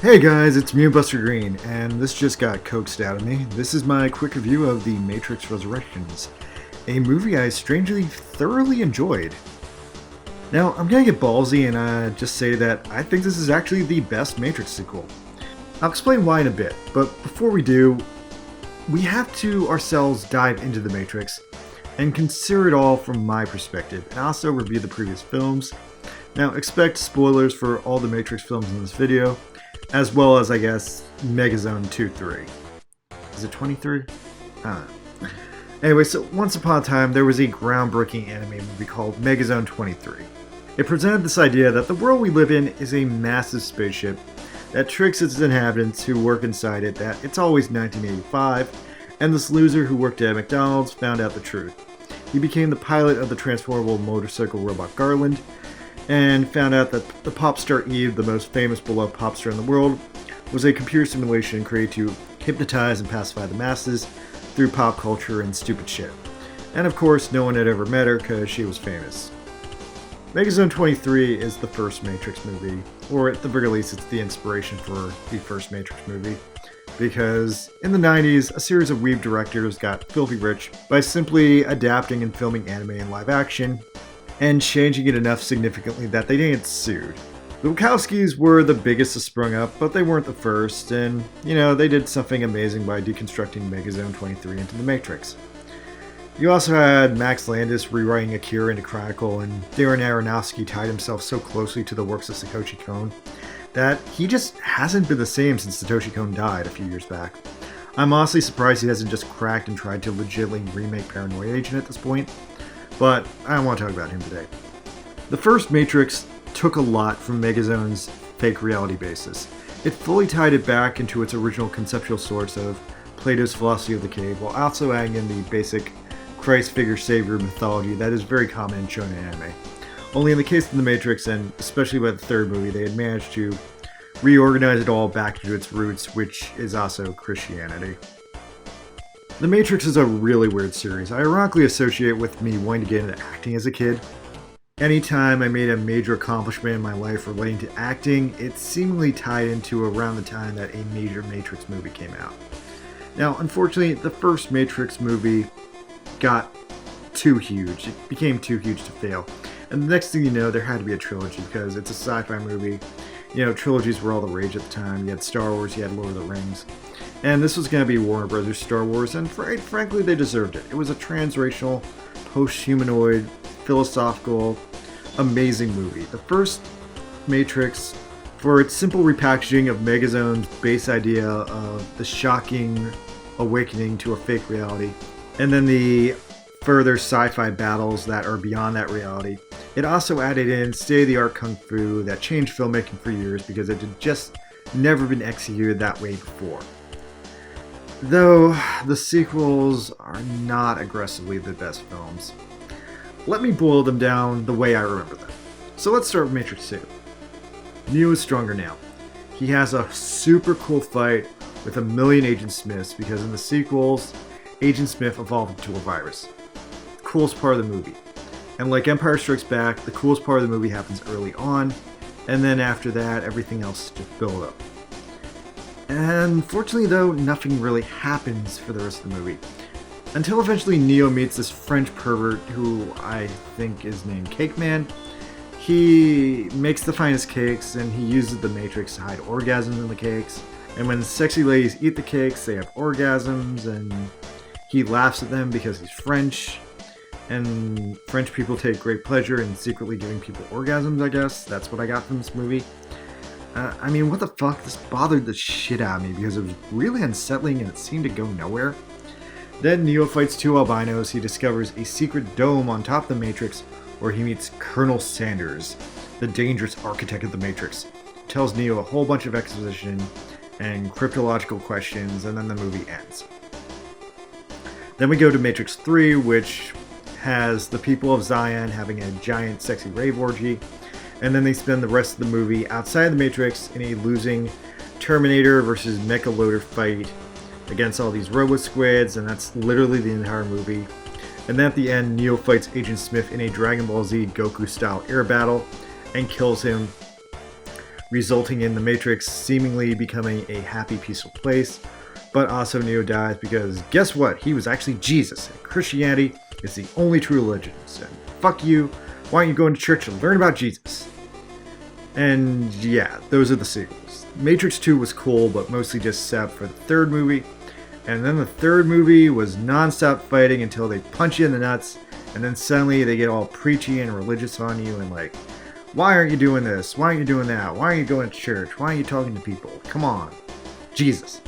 Hey guys, it's me, Buster Green, and this just got coaxed out of me. This is my quick review of The Matrix Resurrections, a movie I strangely thoroughly enjoyed. Now, I'm gonna get ballsy and just say that I think this is actually the best Matrix sequel. I'll explain why in a bit, but before we do, we have to ourselves dive into The Matrix and consider it all from my perspective, and also review the previous films. Now, expect spoilers for all the Matrix films in this video, as well as, I guess, Megazone 2-3. Is it 23? I don't know. Anyway, so once upon a time, there was a groundbreaking anime movie called Megazone 23. It presented this idea that the world we live in is a massive spaceship that tricks its inhabitants who work inside it that it's always 1985, and this loser who worked at McDonald's found out the truth. He became the pilot of the transformable motorcycle robot Garland, and found out that the pop star Eve, the most famous beloved pop star in the world, was a computer simulation created to hypnotize and pacify the masses through pop culture and stupid shit. And of course, no one had ever met her because she was famous. Megazone 23 is the first Matrix movie, or at the very least it's the inspiration for the first Matrix movie, because in the 90s, a series of weeb directors got filthy rich by simply adapting and filming anime in live action, and changing it enough significantly that they didn't get sued. The Wachowskis were the biggest to sprung up, but they weren't the first, and, they did something amazing by deconstructing Megazone 23 into the Matrix. You also had Max Landis rewriting Akira into Chronicle, and Darren Aronofsky tied himself so closely to the works of Satoshi Kon that he just hasn't been the same since Satoshi Kon died a few years back. I'm honestly surprised he hasn't just cracked and tried to legitimately remake Paranoia Agent at this point, but I don't want to talk about him today. The first Matrix took a lot from Megazone's fake reality basis. It fully tied it back into its original conceptual source of Plato's philosophy of the cave, while also adding in the basic Christ figure savior mythology that is very common in shonen anime. Only in the case of The Matrix, and especially by the third movie, they had managed to reorganize it all back to its roots, which is also Christianity. The Matrix is a really weird series. I ironically associate with me wanting to get into acting as a kid. Anytime I made a major accomplishment in my life relating to acting, it seemingly tied into around the time that a major Matrix movie came out. Now, unfortunately, the first Matrix movie got too huge. It became too huge to fail. And the next thing you know, there had to be a trilogy because it's a sci-fi movie. Trilogies were all the rage at the time. You had Star Wars, you had Lord of the Rings. And this was going to be Warner Brothers' Star Wars, and frankly, they deserved it. It was a transracial, post-humanoid, philosophical, amazing movie. The first Matrix, for its simple repackaging of Megazone's base idea of the shocking awakening to a fake reality, and then the further sci-fi battles that are beyond that reality. It also added in state-of-the-art kung fu that changed filmmaking for years because it had just never been executed that way before. Though the sequels are not aggressively the best films. Let me boil them down the way I remember them. So let's start with Matrix 2. Neo is stronger now. He has a super cool fight with a million Agent Smiths because in the sequels, Agent Smith evolved into a virus. The coolest part of the movie. And like Empire Strikes Back, the coolest part of the movie happens early on, and then after that, everything else just builds up. And fortunately though, nothing really happens for the rest of the movie. Until eventually Neo meets this French pervert who I think is named Cake Man. He makes the finest cakes and he uses the Matrix to hide orgasms in the cakes. And when sexy ladies eat the cakes, they have orgasms and he laughs at them because he's French. And French people take great pleasure in secretly giving people orgasms, I guess. That's what I got from this movie. What the fuck? This bothered the shit out of me because it was really unsettling and it seemed to go nowhere. Then Neo fights two albinos. He discovers a secret dome on top of the Matrix where he meets Colonel Sanders, the dangerous architect of the Matrix. He tells Neo a whole bunch of exposition and cryptological questions, and then the movie ends. Then we go to Matrix 3, which has the people of Zion having a giant sexy rave orgy. And then they spend the rest of the movie outside the Matrix in a losing Terminator versus Mecha Loader fight against all these robo-squids, and that's literally the entire movie. And then at the end, Neo fights Agent Smith in a Dragon Ball Z Goku-style air battle and kills him resulting in the Matrix seemingly becoming a happy, peaceful place. But also Neo dies because guess what? He was actually Jesus, and Christianity is the only true religion. So fuck you. Why don't you go into church and learn about Jesus? And yeah, those are the sequels. Matrix 2 was cool, but mostly just set up for the third movie. And then the third movie was non-stop fighting until they punch you in the nuts, and then suddenly they get all preachy and religious on you and like, why aren't you doing this? Why aren't you doing that? Why aren't you going to church? Why aren't you talking to people? Come on. Jesus.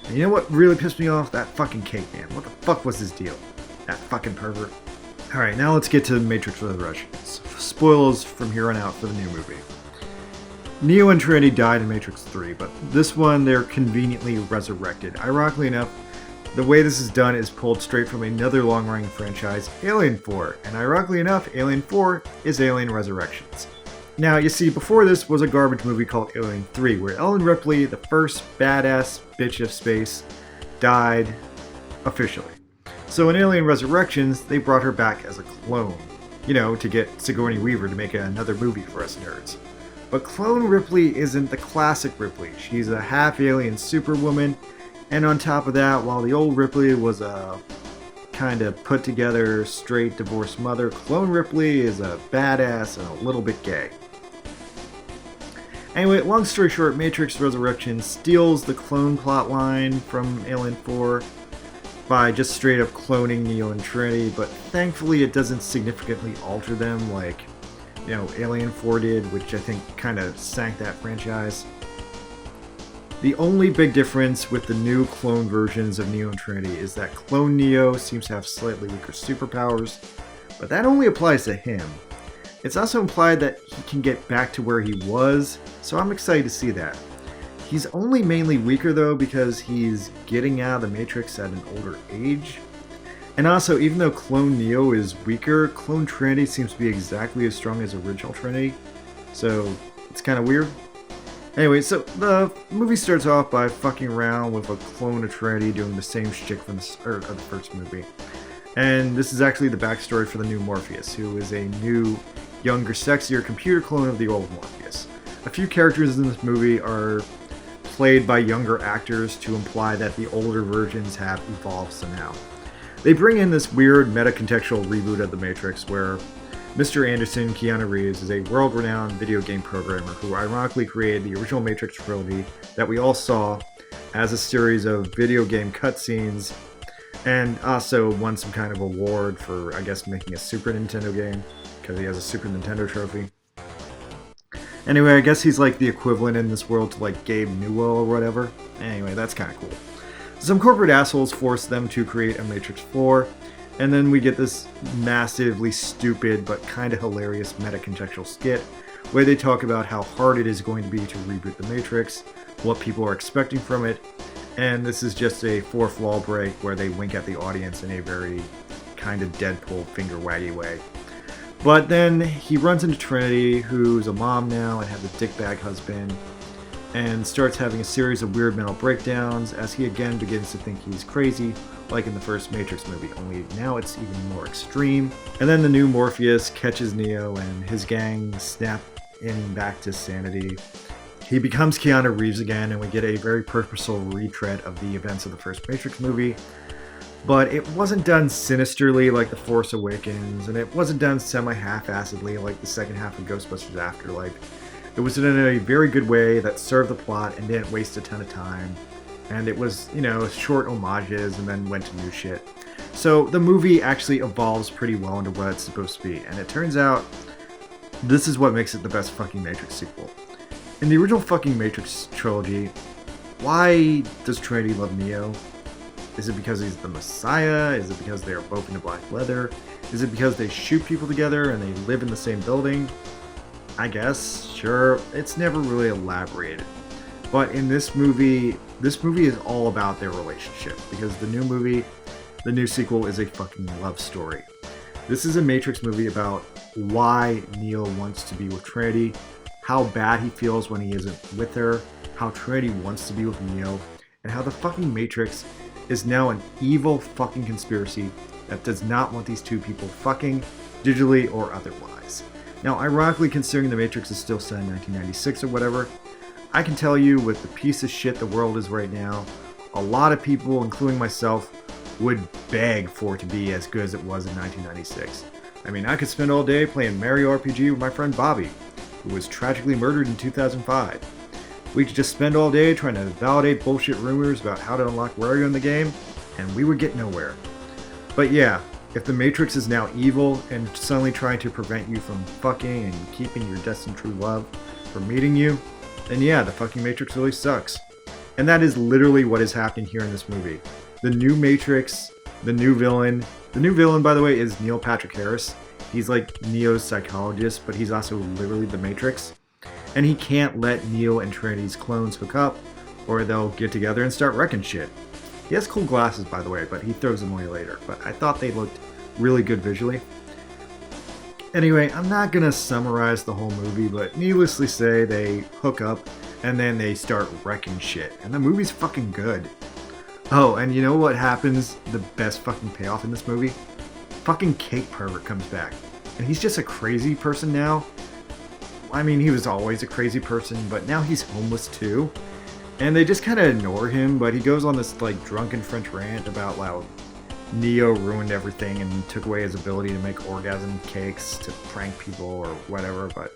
And you know what really pissed me off? That fucking cake man. What the fuck was his deal? That fucking pervert. Alright, now let's get to Matrix Resurrections. Spoilers from here on out for the new movie. Neo and Trinity died in Matrix 3, but this one they're conveniently resurrected. Ironically enough, the way this is done is pulled straight from another long-running franchise, Alien 4, and ironically enough, Alien 4 is Alien Resurrections. Now, you see, before this was a garbage movie called Alien 3, where Ellen Ripley, the first badass bitch of space, died officially. So in Alien Resurrections, they brought her back as a clone, to get Sigourney Weaver to make another movie for us nerds. But clone Ripley isn't the classic Ripley. She's a half-alien superwoman, and on top of that, while the old Ripley was a kind of put-together, straight divorced mother, clone Ripley is a badass and a little bit gay. Anyway, long story short, Matrix Resurrections steals the clone plotline from Alien 4 by just straight up cloning Neo and Trinity, but thankfully it doesn't significantly alter them like, Alien 4 did, which I think kind of sank that franchise. The only big difference with the new clone versions of Neo and Trinity is that clone Neo seems to have slightly weaker superpowers, but that only applies to him. It's also implied that he can get back to where he was, so I'm excited to see that. He's only mainly weaker though because he's getting out of the Matrix at an older age. And also, even though clone Neo is weaker, clone Trinity seems to be exactly as strong as original Trinity, so it's kind of weird. Anyway, so the movie starts off by fucking around with a clone of Trinity doing the same shtick from of the first movie. And this is actually the backstory for the new Morpheus, who is a new, younger, sexier computer clone of the old Morpheus. A few characters in this movie are played by younger actors to imply that the older versions have evolved somehow. They bring in this weird meta-contextual reboot of The Matrix where Mr. Anderson, Keanu Reeves, is a world-renowned video game programmer who ironically created the original Matrix trilogy that we all saw as a series of video game cutscenes, and also won some kind of award for, I guess, making a Super Nintendo game, because he has a Super Nintendo trophy. Anyway, I guess he's like the equivalent in this world to like Gabe Newell or whatever. Anyway, that's kind of cool. Some corporate assholes force them to create a Matrix 4, and then we get this massively stupid but kind of hilarious meta-contextual skit where they talk about how hard it is going to be to reboot the Matrix, what people are expecting from it, and this is just a fourth wall break where they wink at the audience in a very kind of Deadpool finger-waggy way. But then he runs into Trinity, who's a mom now and has a dickbag husband, and starts having a series of weird mental breakdowns as he again begins to think he's crazy, like in the first Matrix movie, only now it's even more extreme. And then the new Morpheus catches Neo and his gang snap in back to sanity. He becomes Keanu Reeves again, and we get a very purposeful retread of the events of the first Matrix movie. But it wasn't done sinisterly like The Force Awakens, and it wasn't done semi-half-assedly like the second half of Ghostbusters Afterlife. It was in a very good way that served the plot and didn't waste a ton of time. And it was, short homages and then went to new shit. So the movie actually evolves pretty well into what it's supposed to be. And it turns out this is what makes it the best fucking Matrix sequel. In the original fucking Matrix trilogy, why does Trinity love Neo? Is it because he's the Messiah? Is it because they are both into black leather? Is it because they shoot people together and they live in the same building? I guess, sure, it's never really elaborated. But in this movie is all about their relationship, because the new sequel is a fucking love story. This is a Matrix movie about why Neo wants to be with Trinity, how bad he feels when he isn't with her, how Trinity wants to be with Neo, and how the fucking Matrix is now an evil fucking conspiracy that does not want these two people fucking, digitally or otherwise. Now, ironically, considering The Matrix is still set in 1996 or whatever, I can tell you with the piece of shit the world is right now, a lot of people, including myself, would beg for it to be as good as it was in 1996. I mean, I could spend all day playing Mario RPG with my friend Bobby, who was tragically murdered in 2005. We could just spend all day trying to validate bullshit rumors about how to unlock Wario in the game, and we would get nowhere. But yeah, if the Matrix is now evil and suddenly trying to prevent you from fucking and keeping your destined true love from meeting you, then yeah, the fucking Matrix really sucks. And that is literally what is happening here in this movie. The new Matrix, the new villain, by the way, is Neil Patrick Harris. He's like Neo's psychologist, but he's also literally the Matrix. And he can't let Neo and Trinity's clones hook up, or they'll get together and start wrecking shit. He has cool glasses, by the way, but he throws them away later. But I thought they looked really good visually. Anyway, I'm not gonna summarize the whole movie, but needlessly say, they hook up, and then they start wrecking shit. And the movie's fucking good. Oh, and you know what happens? The best fucking payoff in this movie? Fucking Cake Pervert comes back. And he's just a crazy person now. I mean, he was always a crazy person, but now he's homeless too. And they just kind of ignore him, but he goes on this like drunken French rant about how Neo ruined everything and took away his ability to make orgasm cakes to prank people or whatever. But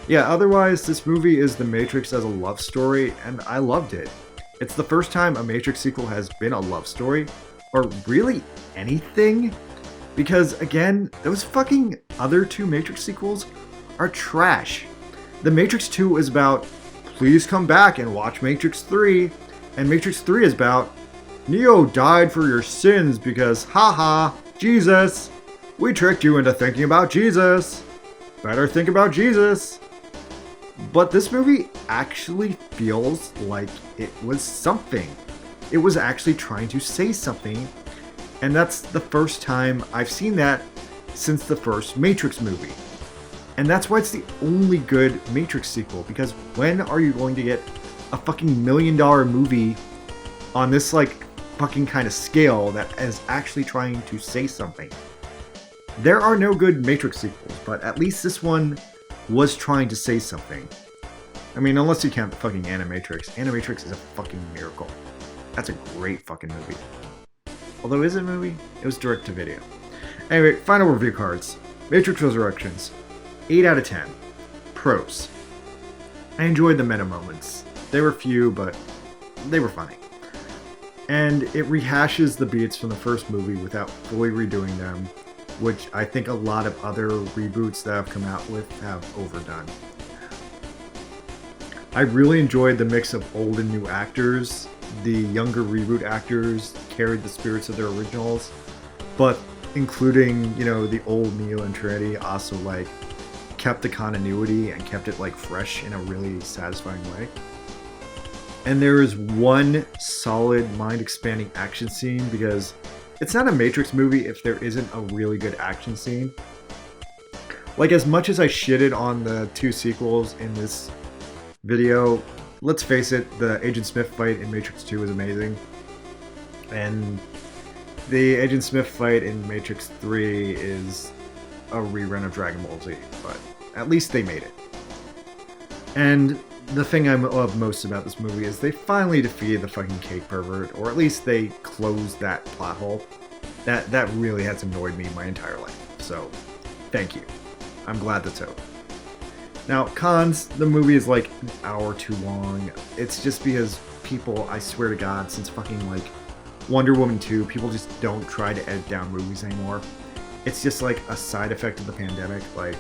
yeah, otherwise, this movie is The Matrix as a love story, and I loved it. It's the first time a Matrix sequel has been a love story, or really anything, because again, those fucking other two Matrix sequels are trash. The Matrix 2 is about, please come back and watch Matrix 3, and Matrix 3 is about, Neo died for your sins because, haha, Jesus, we tricked you into thinking about Jesus. Better think about Jesus. But this movie actually feels like it was something. It was actually trying to say something, and that's the first time I've seen that since the first Matrix movie. And that's why it's the only good Matrix sequel, because when are you going to get a fucking $1 million movie on this like fucking kind of scale that is actually trying to say something? There are no good Matrix sequels, but at least this one was trying to say something. I mean, unless you count the fucking Animatrix. Animatrix is a fucking miracle. That's a great fucking movie. Although, is it a movie? It was direct to video. Anyway, final review cards. Matrix Resurrections. 8 out of 10. Pros. I enjoyed the meta moments. They were few, but they were funny. And it rehashes the beats from the first movie without fully redoing them, which I think a lot of other reboots that have come out with have overdone. I really enjoyed the mix of old and new actors. The younger reboot actors carried the spirits of their originals, but including, you know, the old Neo and Trinity also like kept the continuity and kept it like fresh in a really satisfying way. And there is one solid mind-expanding action scene, because it's not a Matrix movie if there isn't a really good action scene. Like, as much as I shitted on the two sequels in this video, let's face it, the Agent Smith fight in Matrix 2 was amazing. And the Agent Smith fight in Matrix 3 is a rerun of Dragon Ball Z, but at least they made it. And the thing I love most about this movie is they finally defeated the fucking Cake Pervert, or at least they closed that plot hole. That really has annoyed me my entire life. So, thank you. I'm glad that's over. Now, cons, the movie is like an hour too long. It's just because people, I swear to God, since fucking like Wonder Woman 2, people just don't try to edit down movies anymore. It's just like a side effect of the pandemic. Like,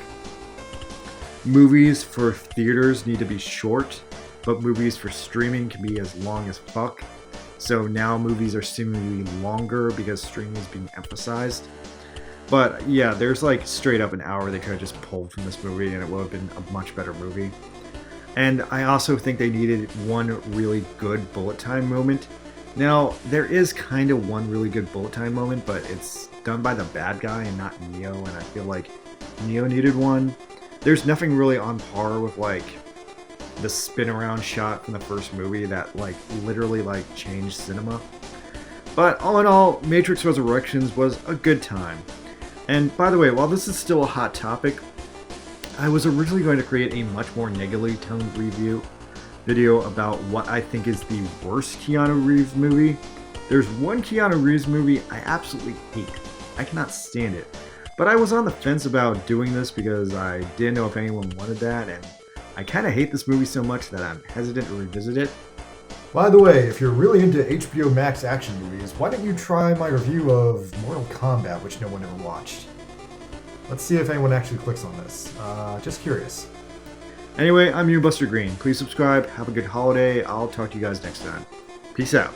movies for theaters need to be short, but movies for streaming can be as long as fuck. So now movies are seemingly longer because streaming is being emphasized. But yeah, there's like straight up an hour they could have just pulled from this movie and it would have been a much better movie. And I also think they needed one really good bullet time moment. Now, there is kind of one really good bullet time moment, but it's done by the bad guy and not Neo, and I feel like Neo needed one. There's nothing really on par with like the spin around shot from the first movie that like literally like changed cinema. But all in all, Matrix Resurrections was a good time. And by the way, while this is still a hot topic, I was originally going to create a much more negatively toned review video about what I think is the worst Keanu Reeves movie. There's one Keanu Reeves movie I absolutely hate. I cannot stand it. But I was on the fence about doing this because I didn't know if anyone wanted that, and I kind of hate this movie so much that I'm hesitant to revisit it. By the way, if you're really into HBO Max action movies, why don't you try my review of Mortal Kombat, which no one ever watched? Let's see if anyone actually clicks on this. Just curious. Anyway, I'm you, Buster Green. Please subscribe. Have a good holiday. I'll talk to you guys next time. Peace out.